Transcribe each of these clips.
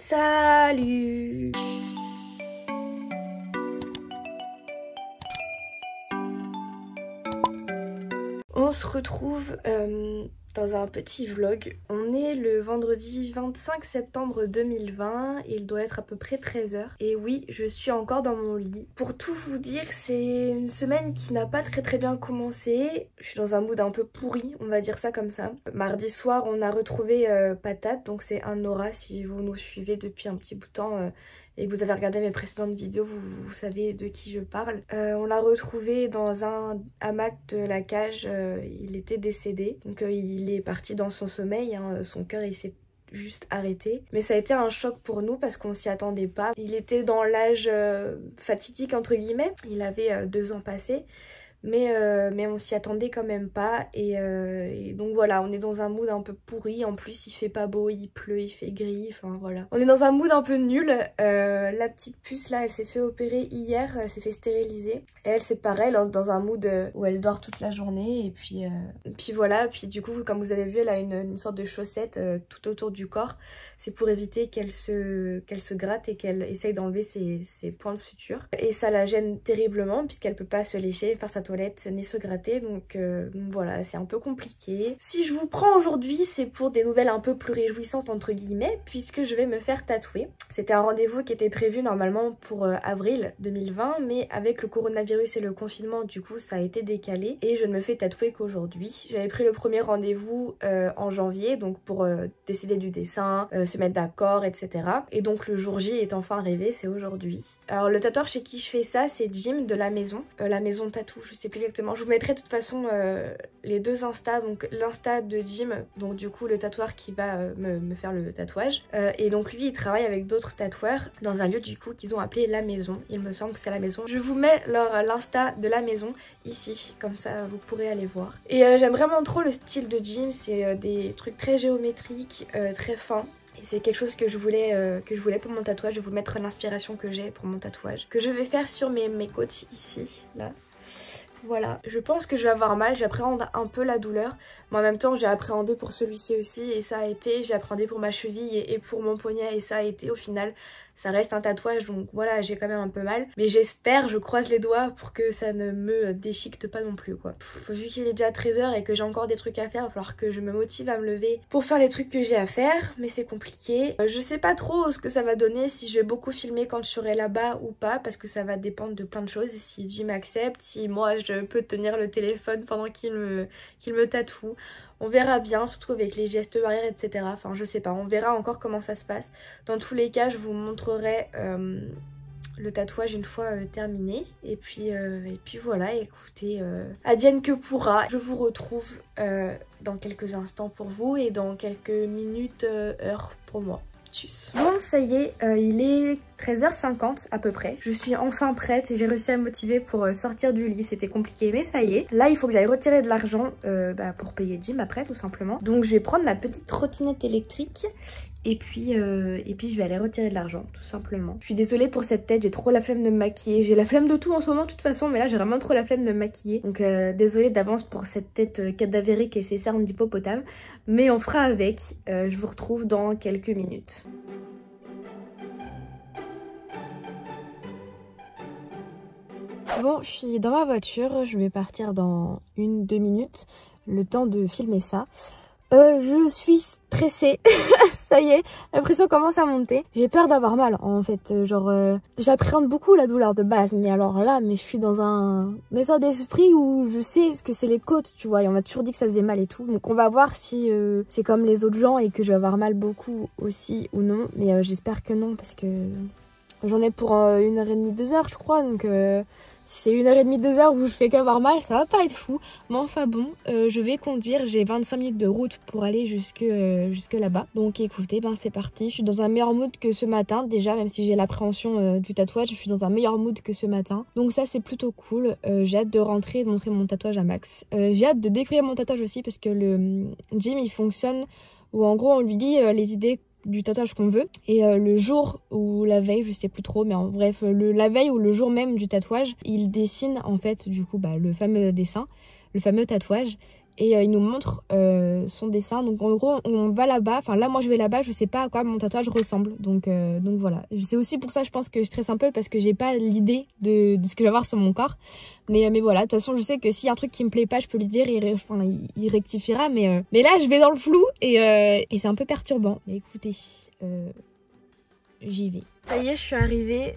Salut! On se retrouve dans un petit vlog. On est le vendredi 25 septembre 2020 et il doit être à peu près 13 h. Et oui, je suis encore dans mon lit. Pour tout vous dire, c'est une semaine qui n'a pas très bien commencé. Je suis dans un mood un peu pourri, on va dire ça comme ça. Mardi soir, on a retrouvé Patate, donc c'est un Nora. Si vous nous suivez depuis un petit bout de temps et que vous avez regardé mes précédentes vidéos, vous savez de qui je parle. On l'a retrouvé dans un hamac de la cage, il était décédé. Donc il est parti dans son sommeil, hein, son cœur il s'est juste arrêté. Mais ça a été un choc pour nous parce qu'on s'y attendait pas. Il était dans l'âge fatidique entre guillemets, il avait 2 ans passés. Mais on s'y attendait quand même pas et donc voilà, on est dans un mood un peu pourri. En plus il fait pas beau, il pleut, il fait gris, enfin voilà. On est dans un mood un peu nul. La petite puce là, elle s'est fait opérer hier, elle s'est fait stériliser. Et elle c'est pareil, dans un mood où elle dort toute la journée et puis voilà. Puis du coup comme vous avez vu, elle a une sorte de chaussette tout autour du corps. C'est pour éviter qu'elle se gratte et qu'elle essaye d'enlever ses points de suture. Et ça la gêne terriblement puisqu'elle peut pas se lécher, faire sa toilette ni se gratter. Donc voilà, c'est un peu compliqué. Si je vous prends aujourd'hui, c'est pour des nouvelles un peu plus réjouissantes entre guillemets, puisque je vais me faire tatouer. C'était un rendez-vous qui était prévu normalement pour avril 2020, mais avec le coronavirus et le confinement, du coup ça a été décalé et je ne me fais tatouer qu'aujourd'hui. J'avais pris le premier rendez-vous en janvier, donc pour décider du dessin, se mettre d'accord, etc. Et donc le jour J est enfin arrivé, c'est aujourd'hui. Alors le tatoueur chez qui je fais ça, c'est Jim de la maison tatou, je sais plus exactement. Je vous mettrai de toute façon les deux Insta, donc l'insta de Jim, donc du coup le tatoueur qui va me faire le tatouage. Et donc lui il travaille avec d'autres tatoueurs dans un lieu du coup qu'ils ont appelé La Maison. Il me semble que c'est La Maison. Je vous mets l'insta de La Maison ici, comme ça vous pourrez aller voir. Et j'aime vraiment trop le style de Jim, c'est des trucs très géométriques, très fins. Et c'est quelque chose que je voulais pour mon tatouage. Je vais vous mettre l'inspiration que j'ai pour mon tatouage, que je vais faire sur mes côtes ici, là. Voilà, je pense que je vais avoir mal, j'appréhende un peu la douleur, mais en même temps j'ai appréhendé pour celui-ci aussi et ça a été, j'ai appréhendé pour ma cheville et pour mon poignet et ça a été au final. Ça reste un tatouage donc voilà, j'ai quand même un peu mal, mais j'espère, je croise les doigts pour que ça ne me déchiquete pas non plus quoi. Vu qu'il est déjà 13 h et que j'ai encore des trucs à faire, il va falloir que je me motive à me lever pour faire les trucs que j'ai à faire, mais c'est compliqué. Je sais pas trop ce que ça va donner, si je vais beaucoup filmer quand je serai là-bas ou pas, parce que ça va dépendre de plein de choses, si Jim accepte, si moi je peux tenir le téléphone pendant qu'il me tatoue. On verra bien, surtout avec les gestes barrières, etc. Enfin, je sais pas, on verra encore comment ça se passe. Dans tous les cas, je vous montrerai le tatouage une fois terminé. Et puis voilà, écoutez, advienne que pourra. Je vous retrouve dans quelques instants pour vous et dans quelques minutes, heures pour moi. Tchuss. Bon, ça y est, il est 13h50 à peu près. Je suis enfin prête et j'ai réussi à me motiver pour sortir du lit. C'était compliqué, mais ça y est. Là, il faut que j'aille retirer de l'argent pour payer Jim après, tout simplement. Donc, je vais prendre ma petite trottinette électrique. Et puis je vais aller retirer de l'argent, tout simplement. Je suis désolée pour cette tête, j'ai trop la flemme de me maquiller. J'ai la flemme de tout en ce moment, de toute façon, mais là, j'ai vraiment trop la flemme de me maquiller. Donc, désolée d'avance pour cette tête cadavérique et ces cernes d'hippopotame. Mais on fera avec. Je vous retrouve dans quelques minutes. Bon, je suis dans ma voiture, je vais partir dans 1-2 minutes, le temps de filmer ça. Je suis stressée, ça y est, la pression commence à monter. J'ai peur d'avoir mal en fait, j'appréhende beaucoup la douleur de base, mais alors là, je suis dans un état d'esprit où je sais que c'est les côtes, tu vois, et on m'a toujours dit que ça faisait mal et tout. Donc on va voir si c'est comme les autres gens et que je vais avoir mal beaucoup aussi ou non, mais j'espère que non parce que j'en ai pour 1h30, 2 heures je crois, donc... Si c'est 1h30, 2 heures où je fais qu'avoir mal, ça va pas être fou. Mais enfin bon, je vais conduire. J'ai 25 minutes de route pour aller jusque là-bas. Donc écoutez, c'est parti. Je suis dans un meilleur mood que ce matin. Déjà, même si j'ai l'appréhension du tatouage, je suis dans un meilleur mood que ce matin. Donc ça, c'est plutôt cool. J'ai hâte de rentrer et de montrer mon tatouage à Max. J'ai hâte de découvrir mon tatouage aussi parce que le Jim, il fonctionne où en gros, on lui dit les idées du tatouage qu'on veut et le jour ou la veille, je sais plus trop, mais en bref la veille ou le jour même du tatouage, il dessine en fait du coup le fameux dessin, le fameux tatouage et il nous montre son dessin. Donc en gros on va là-bas, enfin là moi je vais là-bas, je sais pas à quoi mon tatouage ressemble, donc voilà. C'est aussi pour ça je pense que je stresse un peu, parce que j'ai pas l'idée de ce que je vais avoir sur mon corps, mais voilà, de toute façon je sais que s'il y a un truc qui me plaît pas, je peux lui dire, il rectifiera, mais là je vais dans le flou et c'est un peu perturbant. Mais écoutez, j'y vais. Ça y est, je suis arrivée,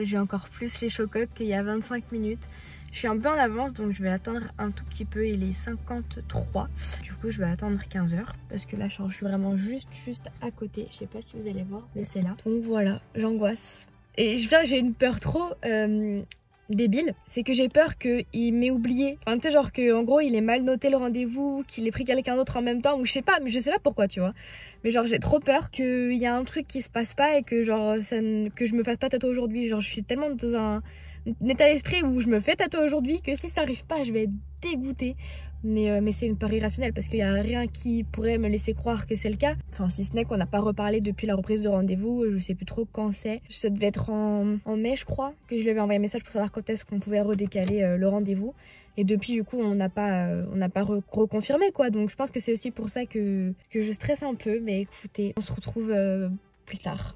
j'ai encore plus les chocottes qu'il y a 25 minutes. Je suis un peu en avance, donc je vais attendre un tout petit peu, il est 53. Du coup je vais attendre 15 h, parce que là je suis vraiment juste à côté. Je sais pas si vous allez voir, mais c'est là. Donc voilà, j'angoisse. Et j'ai une peur trop débile, c'est que j'ai peur qu'il m'ait oublié. Enfin tu sais, genre qu'en gros il ait mal noté le rendez-vous, qu'il ait pris quelqu'un d'autre en même temps, ou je sais pas, mais je sais pas pourquoi, tu vois. Mais genre j'ai trop peur qu'il y a un truc qui se passe pas et que genre que je me fasse pas tatouer aujourd'hui. Genre je suis tellement dans un état d'esprit où je me fais tatouer aujourd'hui que si ça arrive pas je vais être dégoûtée. Mais c'est une peur irrationnelle, parce qu'il y a rien qui pourrait me laisser croire que c'est le cas. Enfin si ce n'est qu'on n'a pas reparlé depuis la reprise de rendez-vous, je sais plus trop quand c'est. Ça devait être en mai je crois, que je lui avais envoyé un message pour savoir quand est-ce qu'on pouvait redécaler le rendez-vous. Et depuis du coup on n'a pas reconfirmé quoi, donc je pense que c'est aussi pour ça que je stresse un peu. Mais écoutez, on se retrouve plus tard.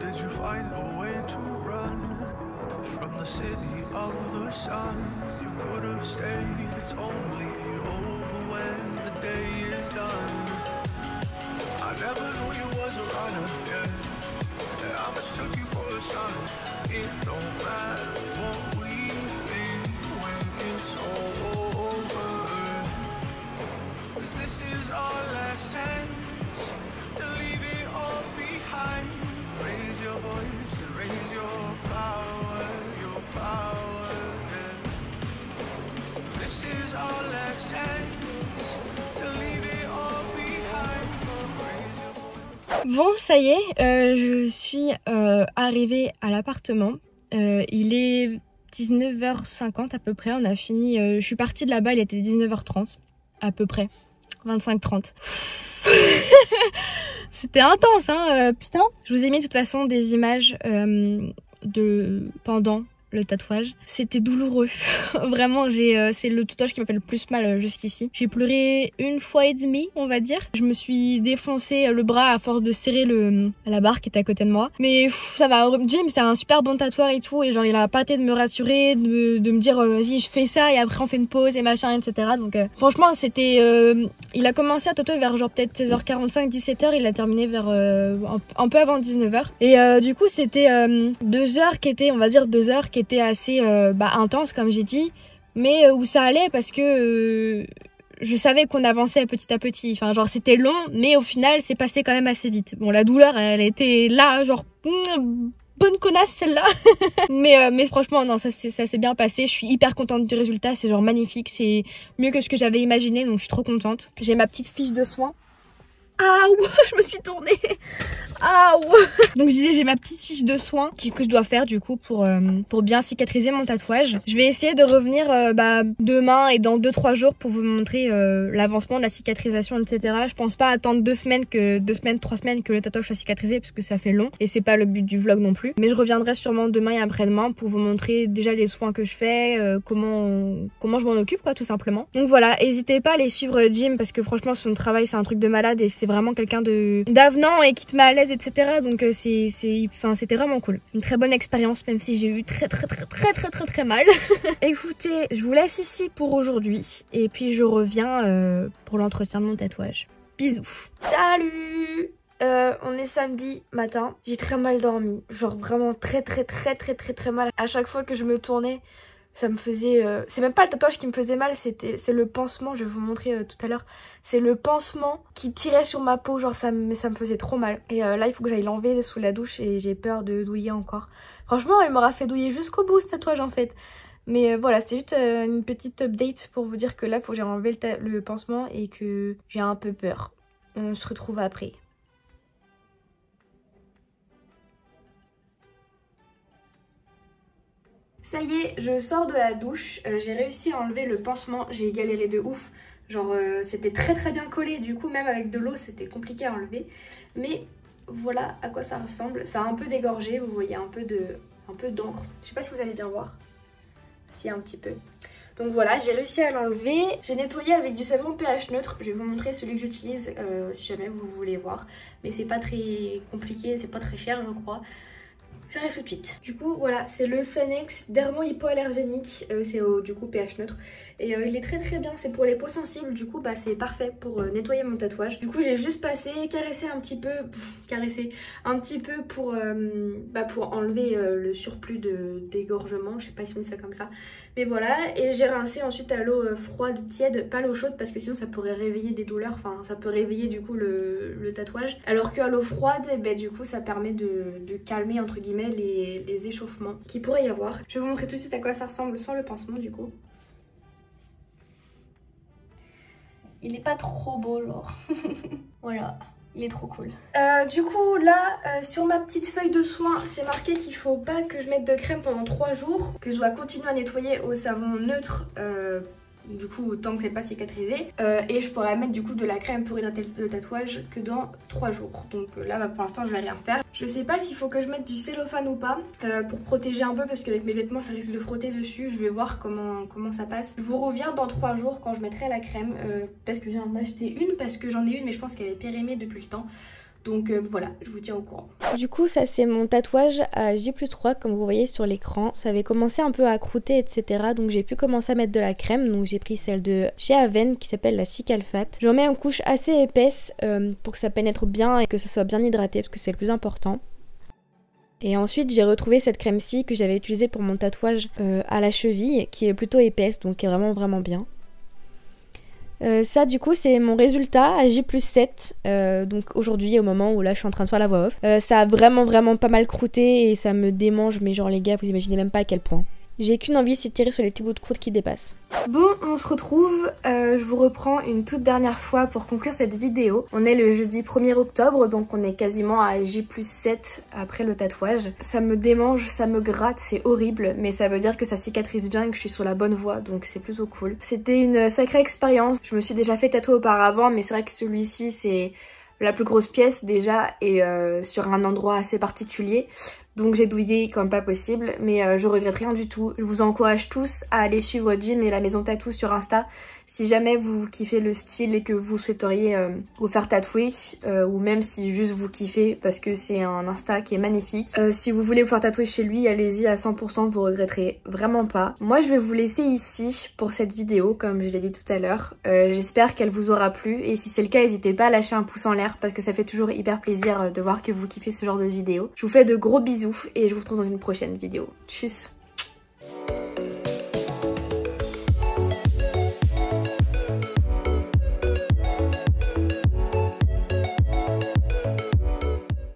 Did you find a way to run from the city of the sun? You could have stayed, it's only over when the day is done. I never knew you was a runner, yeah. I mistook you for a son. It don't matter what we think when it's all over, 'cause this is our last chance to leave it all behind. Raise your voice and raise your power, yeah. This is our last chance to leave it all behind. Bon, ça y est, je suis arrivée à l'appartement. Il est 19h50 à peu près, on a fini, je suis partie de là-bas, il était 19h30 à peu près, 25-30. C'était intense, hein, putain. Je vous ai mis de toute façon des images pendant le tatouage. C'était douloureux. Vraiment, c'est le tatouage qui m'a fait le plus mal jusqu'ici. J'ai pleuré 1 fois et demie, on va dire. Je me suis défoncé le bras à force de serrer la barre qui était à côté de moi. Mais ça va. Jim, c'est un super bon tatoueur et tout. Et genre, il a pas été de me rassurer, de me dire vas-y, je fais ça et après on fait une pause et machin, etc. Donc franchement, c'était... il a commencé à tatouer vers genre peut-être 16h45, 17h. Il a terminé vers un peu avant 19h. Et du coup, c'était 2 heures qui étaient, on va dire 2 heures qui était assez intense comme j'ai dit, mais où ça allait parce que je savais qu'on avançait petit à petit. Enfin genre c'était long, mais au final c'est passé quand même assez vite. Bon, la douleur elle était là, genre bonne connasse celle-là. mais franchement non, ça s'est bien passé. Je suis hyper contente du résultat, c'est genre magnifique, c'est mieux que ce que j'avais imaginé, donc je suis trop contente. J'ai ma petite fiche de soins. Ah ouais, je me suis tournée. Ah ouais. Donc je disais, j'ai ma petite fiche de soins que je dois faire du coup pour bien cicatriser mon tatouage. Je vais essayer de revenir demain et dans 2-3 jours pour vous montrer l'avancement de la cicatrisation, etc. Je pense pas attendre 3 semaines que le tatouage soit cicatrisé parce que ça fait long et c'est pas le but du vlog non plus. Mais je reviendrai sûrement demain et après-demain pour vous montrer déjà les soins que je fais, comment je m'en occupe quoi, tout simplement. Donc voilà, n'hésitez pas à aller suivre Jim parce que franchement son travail c'est un truc de malade et c'est vraiment quelqu'un d'avenant et qui te met à l'aise, etc. Donc c'était vraiment cool. Une très bonne expérience, même si j'ai eu très mal. Écoutez, je vous laisse ici pour aujourd'hui et puis je reviens pour l'entretien de mon tatouage. Bisous. Salut. On est samedi matin. J'ai très mal dormi. Genre vraiment très mal. À chaque fois que je me tournais, ça me faisait... c'est même pas le tatouage qui me faisait mal, c'est le pansement, je vais vous montrer tout à l'heure. C'est le pansement qui tirait sur ma peau, genre ça me faisait trop mal. Et là, il faut que j'aille l'enlever sous la douche et j'ai peur de douiller encore. Franchement, il m'aura fait douiller jusqu'au bout ce tatouage en fait. Mais voilà, c'était juste une petite update pour vous dire que là, il faut que j'aille enlever le pansement et que j'ai un peu peur. On se retrouve après. Ça y est, je sors de la douche, j'ai réussi à enlever le pansement, j'ai galéré de ouf. Genre c'était très bien collé, du coup même avec de l'eau c'était compliqué à enlever. Mais voilà à quoi ça ressemble. Ça a un peu dégorgé, vous voyez un peu d'encre. Je sais pas si vous allez bien voir. Si, un petit peu. Donc voilà, j'ai réussi à l'enlever. J'ai nettoyé avec du savon pH neutre. Je vais vous montrer celui que j'utilise si jamais vous voulez voir. Mais c'est pas très compliqué, c'est pas très cher je crois. J'arrive tout de suite. Du coup voilà, c'est le Sanex dermo-hypoallergénique. C'est du coup pH neutre. Et il est très bien, c'est pour les peaux sensibles. Du coup bah c'est parfait pour nettoyer mon tatouage. Du coup j'ai juste passé, caressé un petit peu pour enlever le surplus dégorgement. Je sais pas si on dit ça comme ça. Mais voilà, et j'ai rincé ensuite à l'eau froide, tiède, pas l'eau chaude parce que sinon ça pourrait réveiller des douleurs, enfin ça peut réveiller du coup le tatouage. Alors qu'à l'eau froide, du coup ça permet de calmer entre guillemets les échauffements qu'il pourrait y avoir. Je vais vous montrer tout de suite à quoi ça ressemble sans le pansement du coup. Il est pas trop beau genre. Voilà. Il est trop cool. Du coup là sur ma petite feuille de soin c'est marqué qu'il faut pas que je mette de crème pendant 3 jours, que je dois continuer à nettoyer au savon neutre du coup tant que c'est pas cicatrisé, et je pourrais mettre du coup de la crème pour hydrater le tatouage que dans 3 jours. Donc là pour l'instant je vais rien faire. Je sais pas s'il faut que je mette du cellophane ou pas pour protéger un peu parce qu'avec mes vêtements ça risque de frotter dessus. Je vais voir comment ça passe. Je vous reviens dans 3 jours quand je mettrai la crème. Peut-être que je viens d'en acheter une parce que j'en ai une mais je pense qu'elle est périmée depuis le temps. Donc voilà, je vous tiens au courant. Du coup ça c'est mon tatouage à J+3 comme vous voyez sur l'écran. Ça avait commencé un peu à croûter etc. Donc j'ai pu commencer à mettre de la crème. Donc j'ai pris celle de chez Aven qui s'appelle la Cicalfate. J'en mets une couche assez épaisse pour que ça pénètre bien et que ça soit bien hydraté parce que c'est le plus important. Et ensuite j'ai retrouvé cette crème-ci que j'avais utilisée pour mon tatouage à la cheville qui est plutôt épaisse donc qui est vraiment bien. Ça du coup c'est mon résultat à J+7 donc aujourd'hui au moment où là je suis en train de faire la voix off. Ça a vraiment pas mal croûté et ça me démange mais genre les gars vous imaginez même pas à quel point. J'ai qu'une envie, c'est de tirer sur les petits bouts de croûte qui dépassent. Bon, on se retrouve, je vous reprends une toute dernière fois pour conclure cette vidéo. On est le jeudi 1er octobre, donc on est quasiment à J+7 après le tatouage. Ça me démange, ça me gratte, c'est horrible, mais ça veut dire que ça cicatrise bien et que je suis sur la bonne voie, donc c'est plutôt cool. C'était une sacrée expérience. Je me suis déjà fait tatouer auparavant, mais c'est vrai que celui-ci c'est la plus grosse pièce déjà et sur un endroit assez particulier. Donc j'ai douillé comme pas possible, mais je regrette rien du tout. Je vous encourage tous à aller suivre Jim et la maison tatou sur Insta. Si jamais vous kiffez le style et que vous souhaiteriez vous faire tatouer, ou même si juste vous kiffez parce que c'est un Insta qui est magnifique. Si vous voulez vous faire tatouer chez lui, allez-y à 100%, vous regretterez vraiment pas. Moi je vais vous laisser ici pour cette vidéo, comme je l'ai dit tout à l'heure. J'espère qu'elle vous aura plu et si c'est le cas, n'hésitez pas à lâcher un pouce en l'air parce que ça fait toujours hyper plaisir de voir que vous kiffez ce genre de vidéo. Je vous fais de gros bisous et je vous retrouve dans une prochaine vidéo. Tchuss!